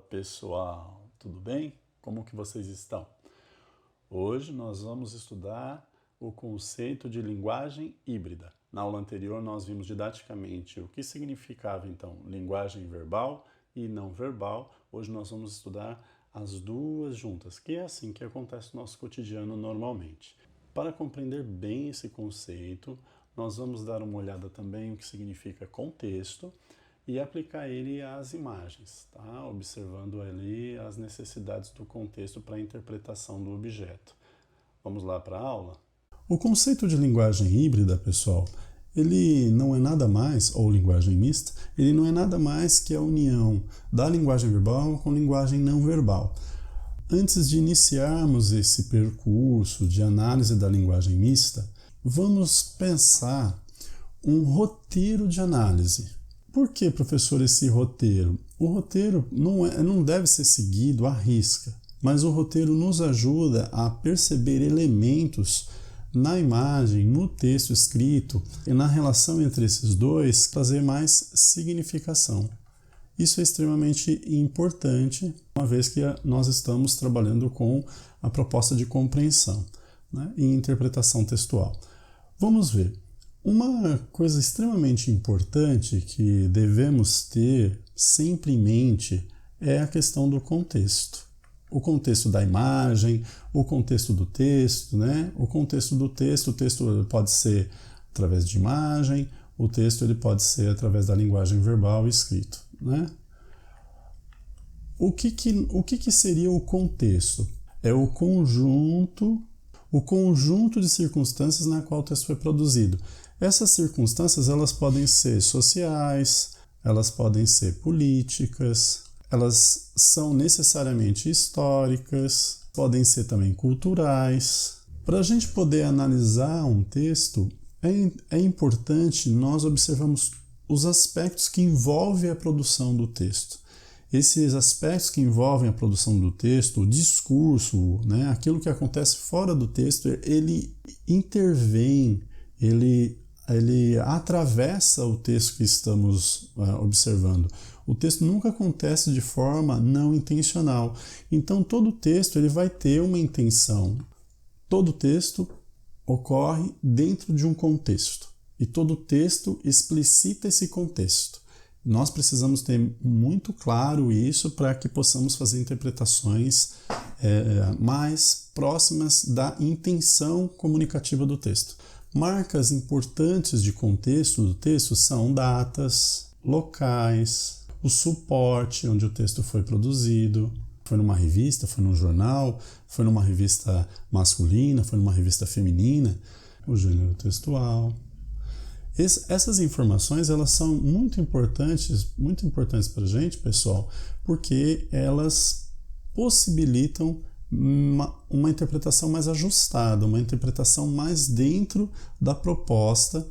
pessoal, tudo bem? Como que vocês estão? Hoje nós vamos estudar o conceito de linguagem híbrida. Na aula anterior nós vimos didaticamente o que significava então linguagem verbal e não verbal. Hoje nós vamos estudar as duas juntas, que é assim que acontece no nosso cotidiano normalmente. Para compreender bem esse conceito, nós vamos dar uma olhada também no que significa contexto e aplicar ele às imagens, tá? Observando ali as necessidades do contexto para a interpretação do objeto. Vamos lá para a aula? O conceito de linguagem híbrida, pessoal, ele não é nada mais, ou linguagem mista, ele não é nada mais que a união da linguagem verbal com linguagem não verbal. Antes de iniciarmos esse percurso de análise da linguagem mista, vamos pensar um roteiro de análise. Por que, professor, esse roteiro? O roteiro não deve ser seguido à risca, mas o roteiro nos ajuda a perceber elementos na imagem, no texto escrito e na relação entre esses dois, trazer mais significação. Isso é extremamente importante, uma vez que nós estamos trabalhando com a proposta de compreensão, né, e interpretação textual. Vamos ver. Uma coisa extremamente importante que devemos ter sempre em mente é a questão do contexto. O contexto da imagem, o contexto do texto, né? O contexto do texto, o texto pode ser através de imagem, o texto ele pode ser através da linguagem verbal e escrito, né? O que seria o contexto? É o conjunto de circunstâncias na qual o texto foi produzido. Essas circunstâncias elas podem ser sociais, elas podem ser políticas, elas são necessariamente históricas, podem ser também culturais. Para a gente poder analisar um texto, é importante nós observarmos os aspectos que envolvem a produção do texto. Esses aspectos que envolvem a produção do texto, o discurso, né, aquilo que acontece fora do texto, ele intervém, ele atravessa o texto que estamos observando. O texto nunca acontece de forma não intencional. Então, todo texto ele vai ter uma intenção. Todo texto ocorre dentro de um contexto. E todo texto explicita esse contexto. Nós precisamos ter muito claro isso para que possamos fazer interpretações mais próximas da intenção comunicativa do texto. Marcas importantes de contexto do texto são datas, locais, o suporte onde o texto foi produzido. Foi numa revista, foi num jornal, foi numa revista masculina, foi numa revista feminina, o gênero textual. Essas informações elas são muito importantes para a gente, pessoal, porque elas possibilitam uma interpretação mais ajustada, uma interpretação mais dentro da proposta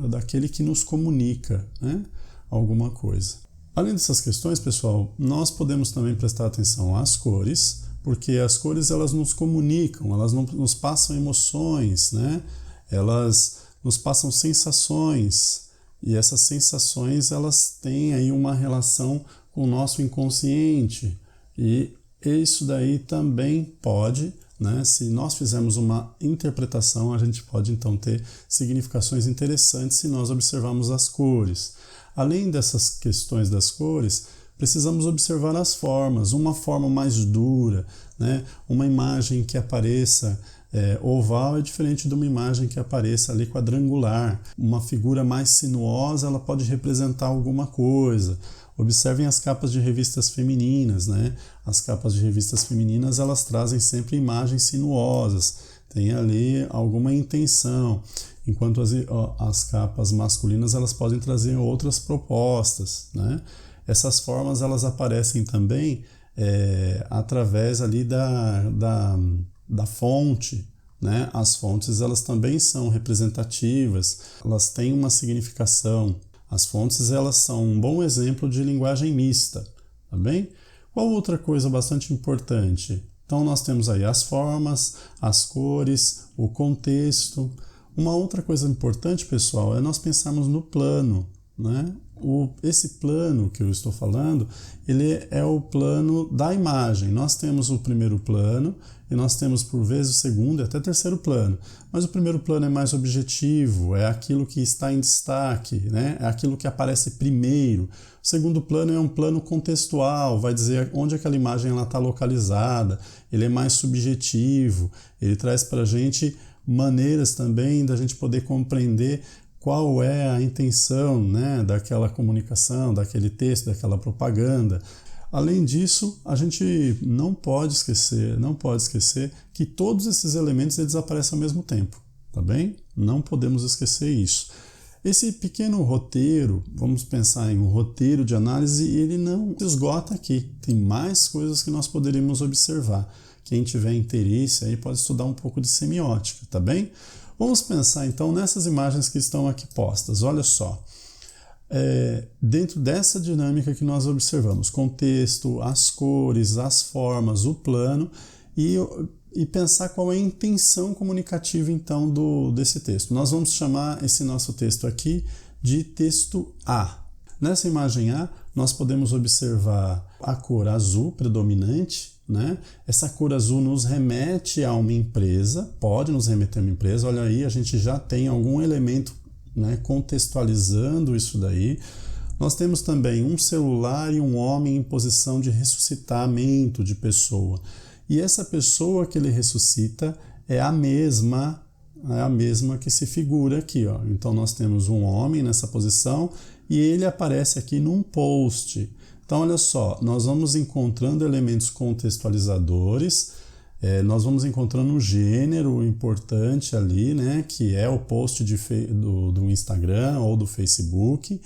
daquele que nos comunica, né, alguma coisa. Além dessas questões, pessoal, nós podemos também prestar atenção às cores, porque as cores elas nos comunicam, elas nos passam emoções, né? Elas nos passam sensações, e essas sensações elas têm aí uma relação com o nosso inconsciente, e isso daí também pode, né, se nós fizermos uma interpretação, a gente pode então ter significações interessantes se nós observarmos as cores. Além dessas questões das cores, precisamos observar as formas, uma forma mais dura, né, uma imagem que apareça oval é diferente de uma imagem que apareça ali quadrangular. Uma figura mais sinuosa, ela pode representar alguma coisa. Observem as capas de revistas femininas, né? As capas de revistas femininas, elas trazem sempre imagens sinuosas. Tem ali alguma intenção. Enquanto as capas masculinas, elas podem trazer outras propostas, né? Essas formas, elas aparecem também através ali da fonte, né? As fontes elas também são representativas, elas têm uma significação. As fontes elas são um bom exemplo de linguagem mista, tá bem? Qual outra coisa bastante importante? Então nós temos aí as formas, as cores, o contexto. Uma outra coisa importante, pessoal, é nós pensarmos no plano, né? esse plano que eu estou falando, ele é o plano da imagem. Nós temos o primeiro plano e nós temos por vezes o segundo e até terceiro plano. Mas o primeiro plano é mais objetivo, é aquilo que está em destaque, né? É aquilo que aparece primeiro. O segundo plano é um plano contextual, vai dizer onde aquela imagem está localizada. Ele é mais subjetivo, ele traz para a gente maneiras também da gente poder compreender qual é a intenção, né, daquela comunicação, daquele texto, daquela propaganda. Além disso, a gente não pode esquecer que todos esses elementos eles aparecem ao mesmo tempo, tá bem? Não podemos esquecer isso. Esse pequeno roteiro, vamos pensar em um roteiro de análise, ele não esgota aqui. Tem mais coisas que nós poderíamos observar. Quem tiver interesse aí pode estudar um pouco de semiótica, tá bem? Vamos pensar então nessas imagens que estão aqui postas. Olha só, dentro dessa dinâmica que nós observamos, contexto, as cores, as formas, o plano e pensar qual é a intenção comunicativa então desse texto. Nós vamos chamar esse nosso texto aqui de texto A. Nessa imagem A, nós podemos observar a cor azul predominante, né? Essa cor azul nos remete a uma empresa, pode nos remeter a uma empresa. Olha aí, a gente já tem algum elemento, né, contextualizando isso daí. Nós temos também um celular e um homem em posição de ressuscitamento de pessoa. E essa pessoa que ele ressuscita é a mesma que se figura aqui, ó. Então nós temos um homem nessa posição e ele aparece aqui num post. Então, olha só, nós vamos encontrando elementos contextualizadores, nós vamos encontrando um gênero importante ali, né, que é o post do Instagram ou do Facebook.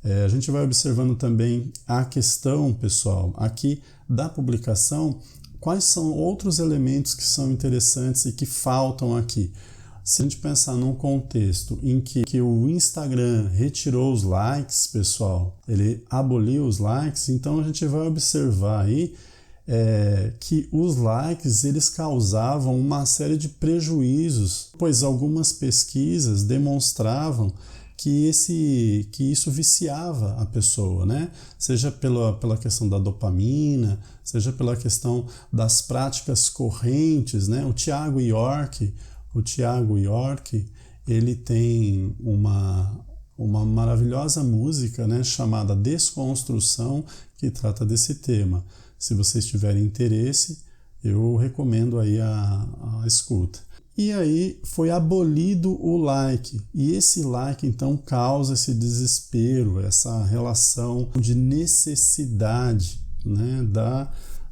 A gente vai observando também a questão, pessoal, aqui da publicação, quais são outros elementos que são interessantes e que faltam aqui. Se a gente pensar num contexto em que o Instagram retirou os likes, pessoal, ele aboliu os likes, então a gente vai observar aí que os likes eles causavam uma série de prejuízos, pois algumas pesquisas demonstravam que isso viciava a pessoa, né? Seja pela questão da dopamina, seja pela questão das práticas correntes, né? O Thiago York, ele tem uma maravilhosa música, né, chamada Desconstrução, que trata desse tema. Se vocês tiverem interesse, eu recomendo aí a escuta. E aí foi abolido o like, e esse like então causa esse desespero, essa relação de necessidade, né,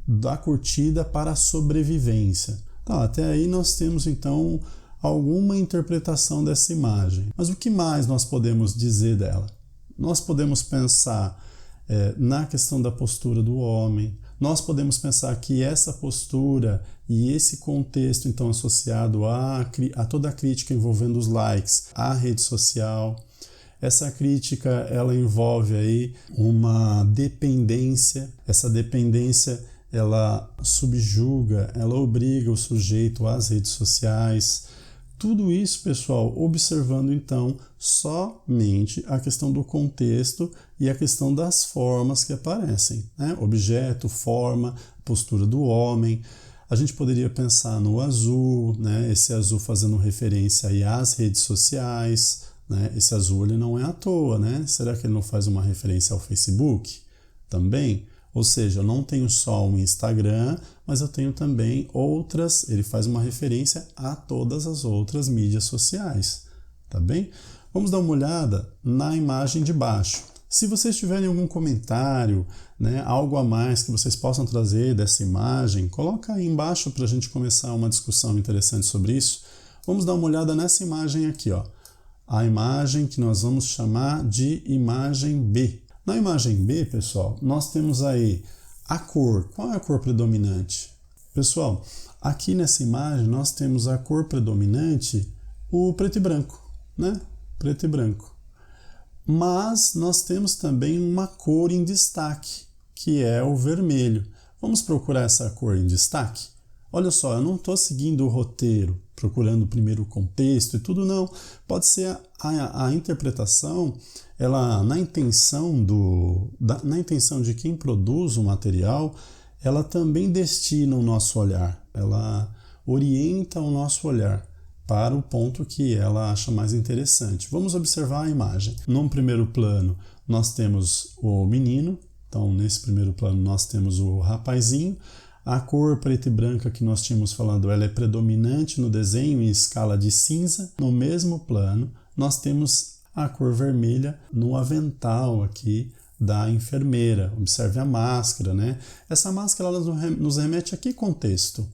da curtida para a sobrevivência. Tá, até aí nós temos então alguma interpretação dessa imagem. Mas o que mais nós podemos dizer dela? Nós podemos pensar na questão da postura do homem, nós podemos pensar que essa postura e esse contexto então associado a toda a crítica envolvendo os likes, a rede social. Essa crítica ela envolve aí uma dependência, essa dependência ela subjuga, ela obriga o sujeito às redes sociais. Tudo isso, pessoal, observando então somente a questão do contexto e a questão das formas que aparecem, né? Objeto, forma, postura do homem. A gente poderia pensar no azul, né? Esse azul fazendo referência aí às redes sociais, né? Esse azul ele não é à toa, né? Será que ele não faz uma referência ao Facebook também? Ou seja, eu não tenho só um Instagram, mas eu tenho também outras, ele faz uma referência a todas as outras mídias sociais, tá bem? Vamos dar uma olhada na imagem de baixo. Se vocês tiverem algum comentário, né, algo a mais que vocês possam trazer dessa imagem, coloca aí embaixo para a gente começar uma discussão interessante sobre isso. Vamos dar uma olhada nessa imagem aqui, ó. A imagem que nós vamos chamar de imagem B. Na imagem B, pessoal, nós temos aí a cor. Qual é a cor predominante? Pessoal, aqui nessa imagem nós temos a cor predominante, o preto e branco, né? Preto e branco. Mas nós temos também uma cor em destaque, que é o vermelho. Vamos procurar essa cor em destaque? Olha só, eu não estou seguindo o roteiro, procurando primeiro o contexto e tudo, não. Pode ser a interpretação, ela na intenção de quem produz o material, ela também destina o nosso olhar, ela orienta o nosso olhar para o ponto que ela acha mais interessante. Vamos observar a imagem. Num primeiro plano, nós temos o menino. Então, nesse primeiro plano, nós temos o rapazinho. A cor preta e branca que nós tínhamos falado, ela é predominante no desenho em escala de cinza. No mesmo plano, nós temos a cor vermelha no avental aqui da enfermeira. Observe a máscara, né? Essa máscara ela nos remete a que contexto?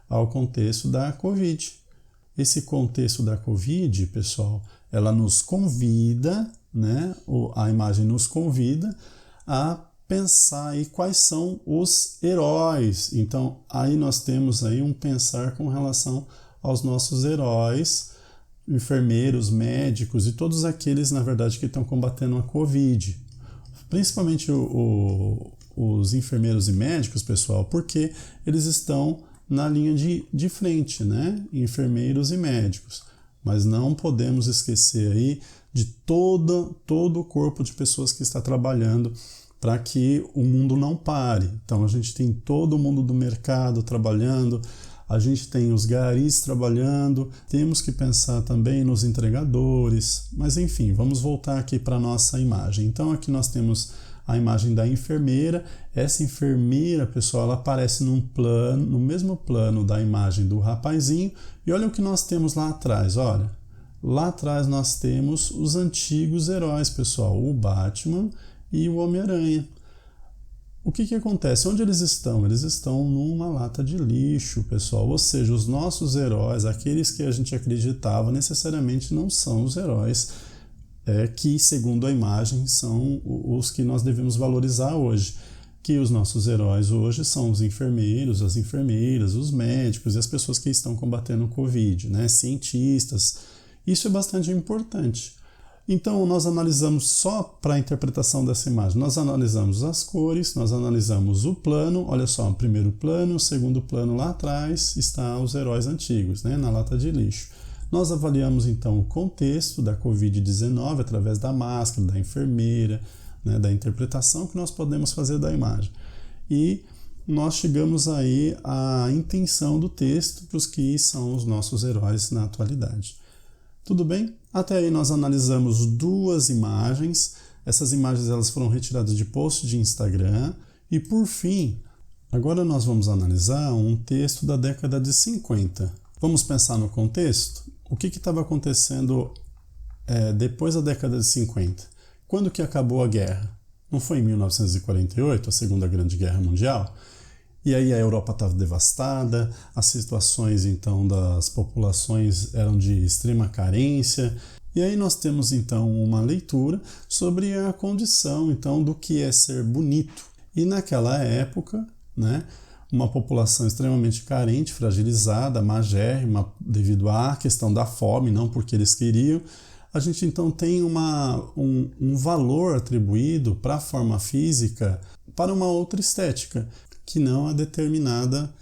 Ao contexto da Covid. Esse contexto da Covid, pessoal, ela nos convida, né? A imagem nos convida a pensar aí quais são os heróis. Então, aí nós temos aí um pensar com relação aos nossos heróis, enfermeiros, médicos e todos aqueles, na verdade, que estão combatendo a Covid. Principalmente os enfermeiros e médicos, pessoal, porque eles estão na linha de frente, né? Enfermeiros e médicos. Mas não podemos esquecer aí de todo o corpo de pessoas que está trabalhando para que o mundo não pare. Então a gente tem todo o mundo do mercado trabalhando, a gente tem os garis trabalhando, temos que pensar também nos entregadores, mas enfim, vamos voltar aqui para a nossa imagem. Então aqui nós temos a imagem da enfermeira. Essa enfermeira, pessoal, ela aparece no mesmo plano da imagem do rapazinho. E olha o que nós temos lá atrás, olha. Lá atrás nós temos os antigos heróis, pessoal, o Batman e o Homem-Aranha. O que acontece? Onde eles estão? Eles estão numa lata de lixo, pessoal. Ou seja, os nossos heróis, aqueles que a gente acreditava, necessariamente não são os heróis que, segundo a imagem, são os que nós devemos valorizar hoje. Que os nossos heróis hoje são os enfermeiros, as enfermeiras, os médicos e as pessoas que estão combatendo o Covid, né? Cientistas. Isso é bastante importante. Então, nós analisamos só para a interpretação dessa imagem. Nós analisamos as cores, nós analisamos o plano. Olha só, o primeiro plano, o segundo plano lá atrás está os heróis antigos, né, na lata de lixo. Nós avaliamos, então, o contexto da Covid-19 através da máscara, da enfermeira, né, da interpretação que nós podemos fazer da imagem. E nós chegamos aí à intenção do texto para os que são os nossos heróis na atualidade. Tudo bem? Até aí nós analisamos duas imagens. Essas imagens elas foram retiradas de post de Instagram. E por fim, agora nós vamos analisar um texto da década de 50. Vamos pensar no contexto? O que estava acontecendo depois da década de 50? Quando que acabou a guerra? Não foi em 1948, a Segunda Grande Guerra Mundial? E aí a Europa estava devastada, as situações então das populações eram de extrema carência. E aí nós temos então uma leitura sobre a condição então do que é ser bonito. E naquela época, né, uma população extremamente carente, fragilizada, magérrima, devido à questão da fome, não porque eles queriam, a gente então tem um valor atribuído para a forma física para uma outra estética, que não é determinada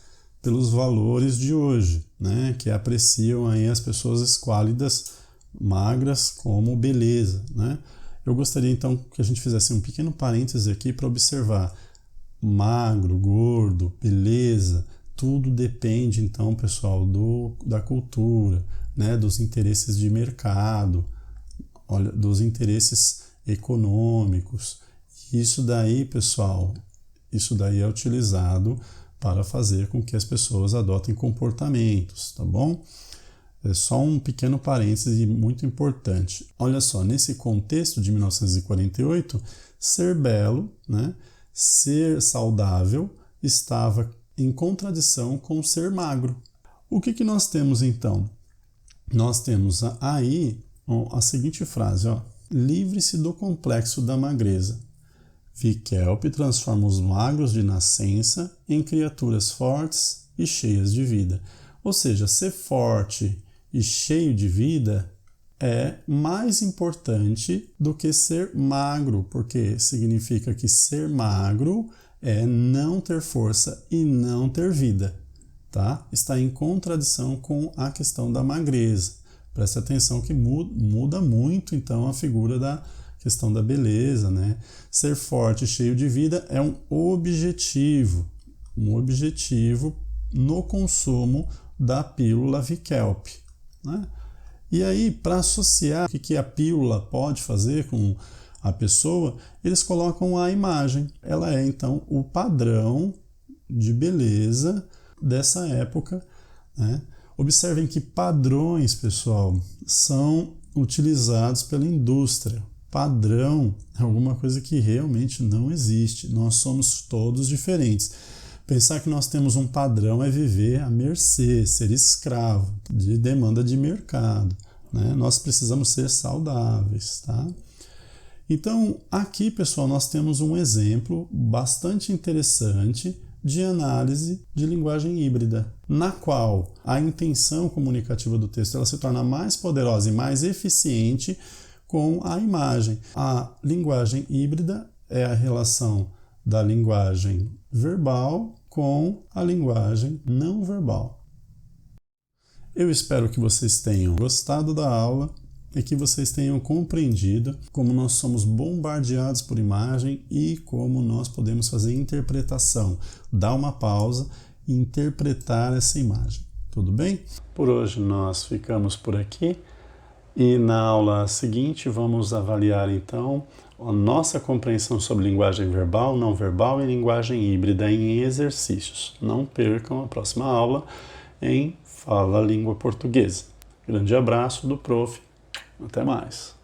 pelos valores de hoje, né? Que apreciam aí as pessoas esquálidas, magras, como beleza, né? Eu gostaria então que a gente fizesse um pequeno parêntese aqui para observar magro, gordo, beleza, tudo depende então, pessoal, da cultura, né? Dos interesses de mercado, olha, dos interesses econômicos. Isso daí, pessoal, isso daí é utilizado para fazer com que as pessoas adotem comportamentos, tá bom? É só um pequeno parêntese muito importante. Olha só, nesse contexto de 1948, ser belo, né, ser saudável, estava em contradição com ser magro. O que nós temos então? Nós temos aí a seguinte frase, ó: livre-se do complexo da magreza. Vikelp transforma os magros de nascença em criaturas fortes e cheias de vida. Ou seja, ser forte e cheio de vida é mais importante do que ser magro, porque significa que ser magro é não ter força e não ter vida. tá? Está em contradição com a questão da magreza. Preste atenção que muda muito, então, a figura da questão da beleza, né? Ser forte e cheio de vida é um objetivo no consumo da pílula Vikelp, né? E aí, para associar o que a pílula pode fazer com a pessoa, eles colocam a imagem. Ela é, então, o padrão de beleza dessa época, né? Observem que padrões, pessoal, são utilizados pela indústria. Padrão é alguma coisa que realmente não existe. Nós somos todos diferentes. Pensar que nós temos um padrão é viver à mercê, ser escravo de demanda de mercado, né? Nós precisamos ser saudáveis, tá? Então, aqui, pessoal, nós temos um exemplo bastante interessante de análise de linguagem híbrida, na qual a intenção comunicativa do texto ela se torna mais poderosa e mais eficiente com a imagem. A linguagem híbrida é a relação da linguagem verbal com a linguagem não verbal. Eu espero que vocês tenham gostado da aula e que vocês tenham compreendido como nós somos bombardeados por imagem e como nós podemos fazer interpretação. Dar uma pausa e interpretar essa imagem. Tudo bem? Por hoje nós ficamos por aqui e na aula seguinte vamos avaliar então a nossa compreensão sobre linguagem verbal, não verbal e linguagem híbrida em exercícios. Não percam a próxima aula em Fala Língua Portuguesa. Grande abraço do Prof. Até mais.